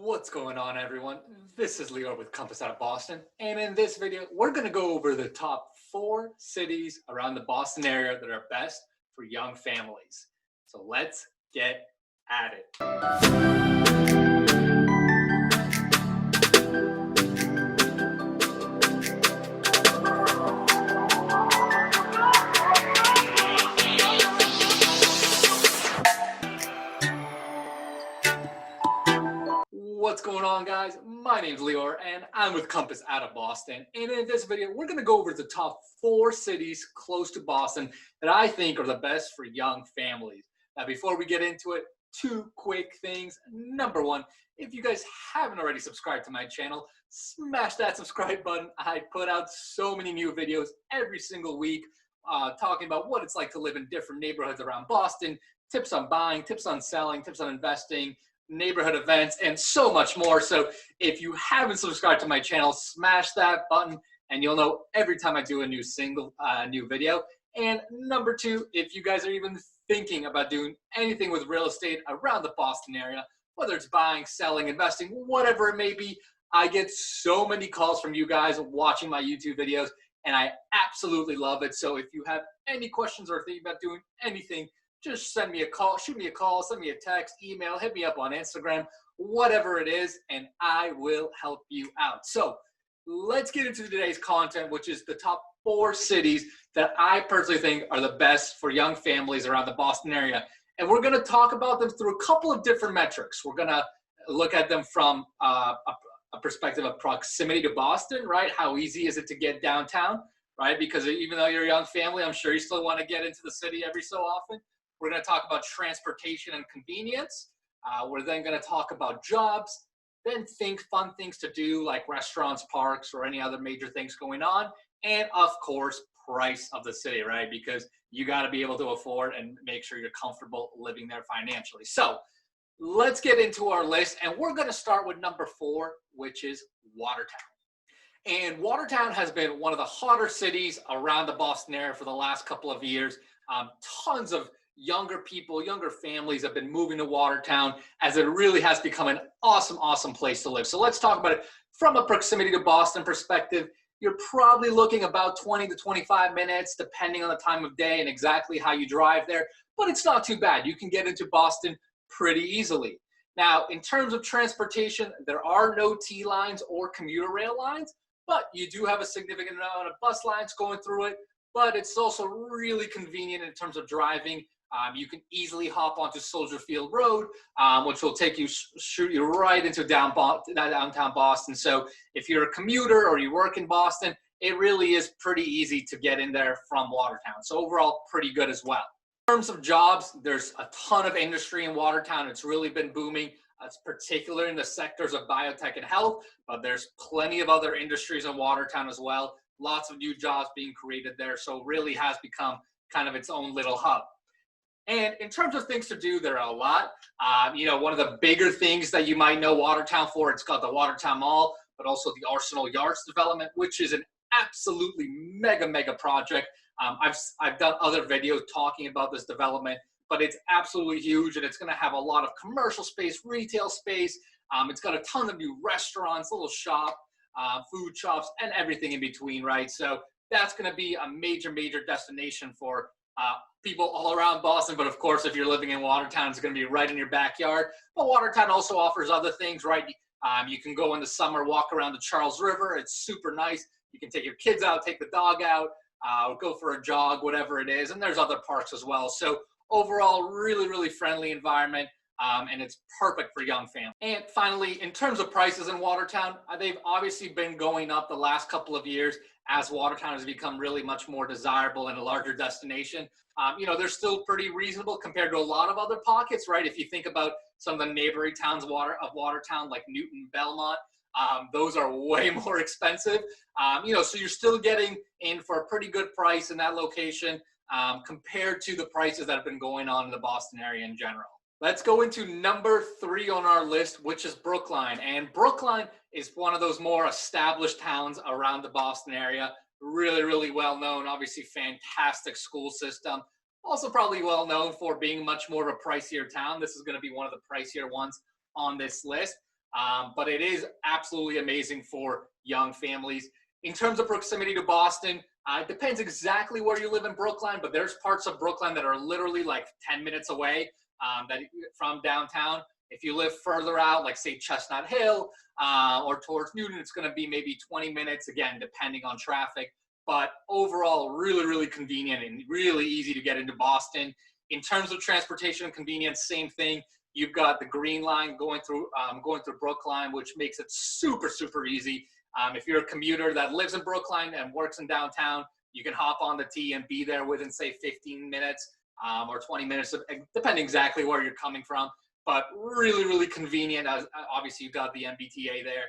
What's going on, everyone? This is Lior with Compass out of Boston, and in this video we're going to go over the top 4 cities around the Boston area that are best for young families. So let's get at it. What's going on, guys? My name's Lior and I'm with Compass out of Boston, and in this video we're going to go over the top 4 cities close to Boston that I think are the best for young families. Now before we get into it, 2 quick things. Number 1, if you guys haven't already subscribed to my channel, smash that subscribe button. I put out so many new videos every single week talking about what it's like to live in different neighborhoods around Boston, tips on buying, tips on selling, tips on investing, neighborhood events, and so much more. So if you haven't subscribed to my channel, smash that button and you'll know every time I do a new video. And number 2, if you guys are even thinking about doing anything with real estate around the Boston area, whether it's buying, selling, investing, whatever it may be, I get so many calls from you guys watching my YouTube videos, and I absolutely love it. So if you have any questions or thinking about doing anything, just send me a call, shoot me a call, send me a text, email, hit me up on Instagram, whatever it is, and I will help you out. So let's get into today's content, which is the top 4 cities that I personally think are the best for young families around the Boston area. And we're going to talk about them through a couple of different metrics. We're going to look at them from a perspective of proximity to Boston, right? How easy is it to get downtown, right? Because even though you're a young family, I'm sure you still want to get into the city every so often. We're going to talk about transportation and convenience. We're then going to talk about jobs, then fun things to do like restaurants, parks, or any other major things going on. And of course, price of the city, right? Because you got to be able to afford and make sure you're comfortable living there financially. So let's get into our list. And we're going to start with number 4, which is Watertown. And Watertown has been one of the hotter cities around the Boston area for the last couple of years. Tons of younger people, younger families have been moving to Watertown as it really has become an awesome place to live. So let's talk about it from a proximity to Boston perspective. You're probably looking about 20 to 25 minutes, depending on the time of day and exactly how you drive there, but it's not too bad. You can get into Boston pretty easily. Now, in terms of transportation, there are no T lines or commuter rail lines, but you do have a significant amount of bus lines going through it, but it's also really convenient in terms of driving. You can easily hop onto Soldier Field Road, which will take you, shoot you right into downtown Boston. So if you're a commuter or you work in Boston, it really is pretty easy to get in there from Watertown. So overall, pretty good as well. In terms of jobs, there's a ton of industry in Watertown. It's really been booming. It's particular in the sectors of biotech and health, but there's plenty of other industries in Watertown as well. Lots of new jobs being created there. So it really has become kind of its own little hub. And in terms of things to do, there are a lot. One of the bigger things that you might know Watertown for, it's got the Watertown Mall, but also the Arsenal Yards development, which is an absolutely mega project. I've done other videos talking about this development, but it's absolutely huge, and it's going to have a lot of commercial space, retail space. It's got a ton of new restaurants, little shop, food shops, and everything in between, right? So that's going to be a major destination for people all around Boston, but of course, if you're living in Watertown, it's going to be right in your backyard. But Watertown also offers other things, right? You can go in the summer, walk around the Charles River. It's super nice. You can take your kids out, take the dog out, go for a jog, whatever it is. And there's other parks as well. So overall, really friendly environment. And it's perfect for young families. And finally, in terms of prices in Watertown, they've obviously been going up the last couple of years as Watertown has become really much more desirable and a larger destination. They're still pretty reasonable compared to a lot of other pockets, right? If you think about some of the neighboring towns of Watertown, like Newton, Belmont, those are way more expensive. So you're still getting in for a pretty good price in that location compared to the prices that have been going on in the Boston area in general. Let's go into number 3 on our list, which is Brookline. And Brookline is one of those more established towns around the Boston area. Really well known, obviously fantastic school system. Also probably well known for being much more of a pricier town. This is going to be one of the pricier ones on this list. but it is absolutely amazing for young families. In terms of proximity to Boston, it depends exactly where you live in Brookline, but there's parts of Brookline that are literally like 10 minutes away from downtown. If you live further out, like say Chestnut Hill or towards Newton, it's going to be maybe 20 minutes, again, depending on traffic. But overall, really, really convenient and really easy to get into Boston. In terms of transportation and convenience, same thing. You've got the Green Line going through Brookline, which makes it super, super easy. If you're a commuter that lives in Brookline and works in downtown, you can hop on the T and be there within, say, 15 minutes or 20 minutes, depending exactly where you're coming from. But really, really convenient. Obviously, you've got the MBTA there.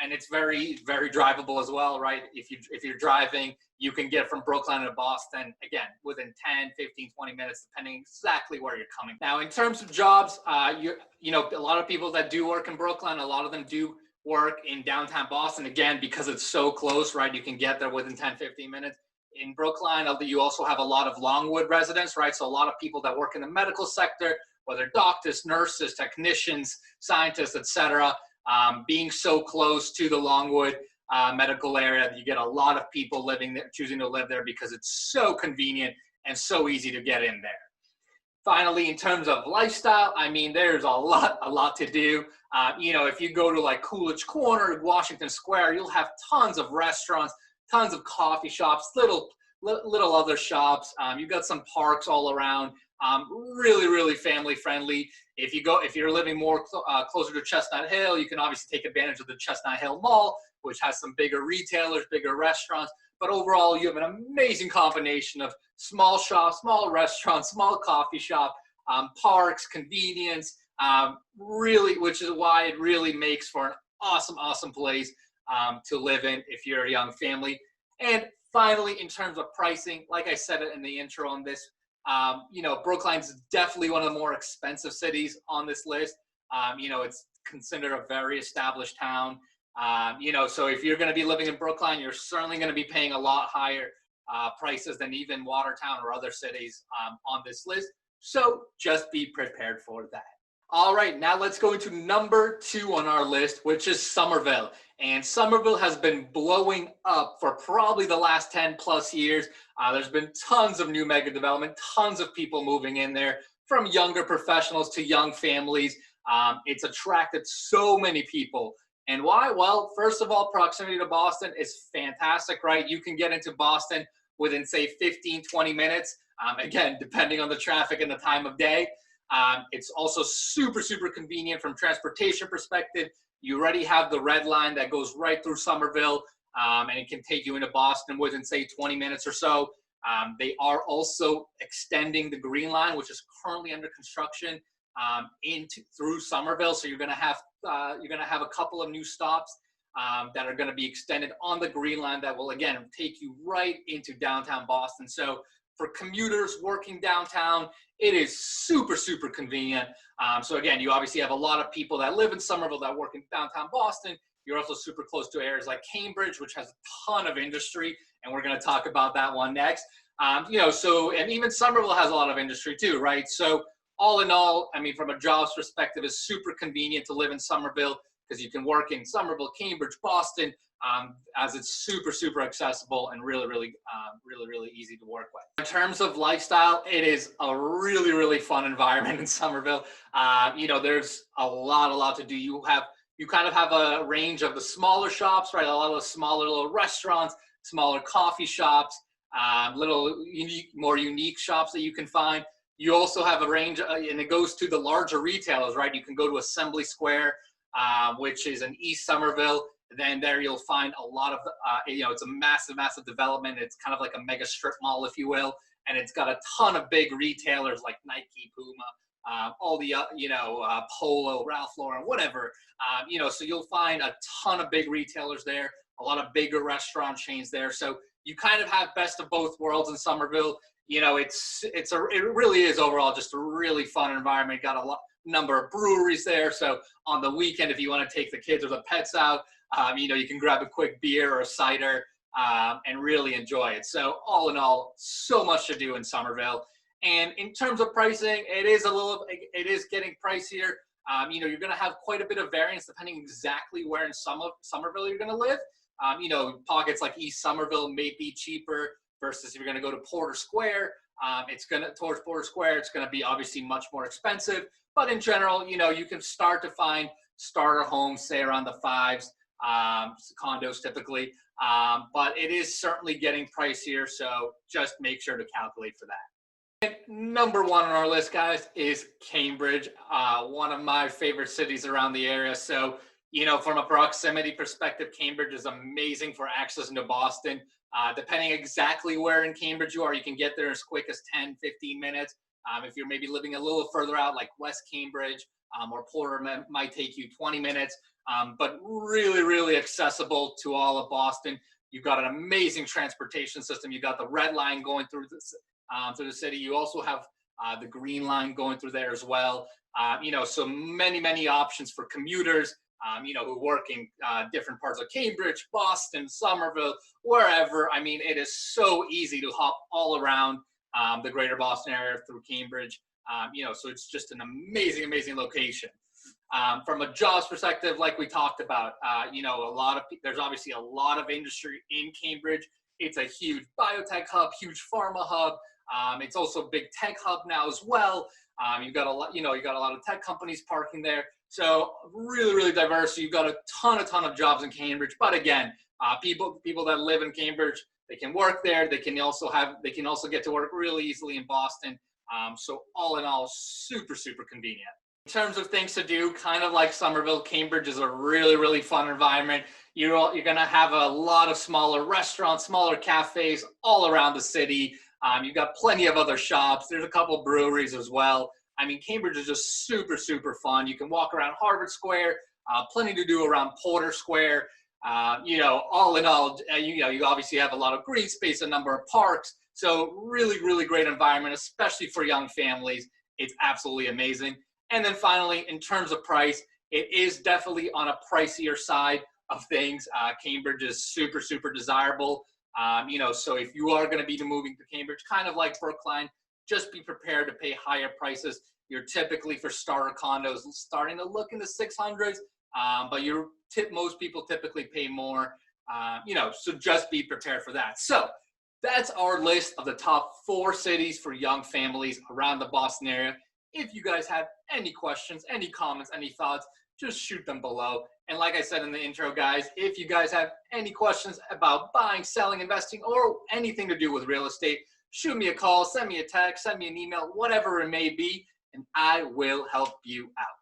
And it's very, very drivable as well, right? If you're driving, you can get from Brookline to Boston, again, within 10, 15, 20 minutes, depending exactly where you're coming. Now, in terms of jobs, you know, a lot of people that do work in Brookline, a lot of them do work in downtown Boston, again, because it's so close, right? You can get there within 10, 15 minutes. In Brookline, you also have a lot of Longwood residents, right? So a lot of people that work in the medical sector, whether doctors, nurses, technicians, scientists, et cetera. Being so close to the Longwood medical area, you get a lot of people living there, choosing to live there because it's so convenient and so easy to get in there. Finally, in terms of lifestyle, I mean, there's a lot to do. You know, if you go to like Coolidge Corner, Washington Square, you'll have tons of restaurants, tons of coffee shops, little other shops. You've got some parks all around. Really, really family friendly. If you're living more closer to Chestnut Hill, you can obviously take advantage of the Chestnut Hill Mall, which has some bigger retailers, bigger restaurants. But overall, you have an amazing combination of small shops, small restaurants, small coffee shop, parks, convenience, really, which is why it really makes for an awesome place to live in if you're a young family. And finally, in terms of pricing, like I said in the intro on this, you know, Brookline's definitely one of the more expensive cities on this list. You know, it's considered a very established town. You know, so if you're going to be living in Brookline, you're certainly going to be paying a lot higher prices than even Watertown or other cities on this list. So just be prepared for that. All right, now let's go into number 2 on our list, which is Somerville. And Somerville has been blowing up for probably the last 10 plus years. There's been tons of new mega development, tons of people moving in there, from younger professionals to young families. It's attracted so many people. And why? Well, first of all, proximity to Boston is fantastic, right? You can get into Boston within, say, 15, 20 minutes, again, depending on the traffic and the time of day. It's also super convenient from transportation perspective. You already have the red line that goes right through Somerville, and it can take you into Boston within, say, 20 minutes or so. They are also extending the Green Line, which is currently under construction, through Somerville. So you're going to have a couple of new stops that are going to be extended on the Green Line that will, again, take you right into downtown Boston. So for commuters working downtown, it is super convenient. So again, you obviously have a lot of people that live in Somerville that work in downtown Boston. You're also super close to areas like Cambridge, which has a ton of industry, and we're going to talk about that one next. You know, so, and even Somerville has a lot of industry too, right? So all in all, I mean, from a jobs perspective, it's super convenient to live in Somerville because you can work in Somerville, Cambridge, Boston, as it's super accessible and really easy to work with. In terms of lifestyle, it is a really fun environment in Somerville. You know, there's a lot to do. You kind of have a range of the smaller shops, right? A lot of the smaller little restaurants, smaller coffee shops, more unique shops that you can find. You also have a range, and it goes to the larger retailers, right? You can go to Assembly Square, which is in East Somerville. Then there you'll find a lot of, you know, it's a massive development. It's kind of like a mega strip mall, if you will. And it's got a ton of big retailers like Nike, Puma, all the, you know, Polo, Ralph Lauren, whatever. You know, so you'll find a ton of big retailers there, a lot of bigger restaurant chains there. So you kind of have best of both worlds in Somerville. You know, it really is overall just a really fun environment. Got a number of breweries there. So on the weekend, if you want to take the kids or the pets out, you know, you can grab a quick beer or a cider and really enjoy it. So all in all, so much to do in Somerville. And in terms of pricing, it is getting pricier. You're going to have quite a bit of variance depending exactly where in Somerville you're going to live. Pockets like East Somerville may be cheaper versus if you're going to go to Porter Square. Towards Porter Square, it's going to be obviously much more expensive. But in general, you can start to find starter homes, say around the fives, condos typically. But it is certainly getting pricier, so just make sure to calculate for that. And number one on our list, guys, is Cambridge, one of my favorite cities around the area. So, from a proximity perspective, Cambridge is amazing for access into Boston. Depending exactly where in Cambridge you are, you can get there as quick as 10, 15 minutes. If you're maybe living a little further out, like West Cambridge or Porter, might take you 20 minutes, but really, really accessible to all of Boston. You've got an amazing transportation system. You've got the Red Line going through the city. You also have the Green Line going through there as well. So many options for commuters, who work in different parts of Cambridge, Boston, Somerville, wherever. I mean, it is so easy to hop all around the greater Boston area through Cambridge. So it's just an amazing location. From a jobs perspective, like we talked about, there's obviously a lot of industry in Cambridge. It's a huge biotech hub, huge pharma hub. It's also a big tech hub now as well. You've got a lot of tech companies parking there. So really diverse. You've got a ton of jobs in Cambridge. But again, people that live in Cambridge, they can work there. They can also get to work really easily in Boston. So all in all, super convenient. In terms of things to do, kind of like Somerville, Cambridge is a really fun environment. You're going to have a lot of smaller restaurants, smaller cafes all around the city. You've got plenty of other shops. There's a couple breweries as well. I mean, Cambridge is just super fun. You can walk around Harvard Square, plenty to do around Porter Square. All in all, you obviously have a lot of green space, a number of parks. So really great environment, especially for young families. It's absolutely amazing. And then finally, in terms of price, it is definitely on a pricier side of things. Cambridge is super desirable. So if you are going to be moving to Cambridge, kind of like Brookline, just be prepared to pay higher prices. You're typically, for starter condos, starting to look in the 600s, but most people typically pay more. So just be prepared for that. So that's our list of the top 4 cities for young families around the Boston area. If you guys have any questions, any comments, any thoughts, just shoot them below. And like I said in the intro, guys, if you guys have any questions about buying, selling, investing, or anything to do with real estate, shoot me a call, send me a text, send me an email, whatever it may be, and I will help you out.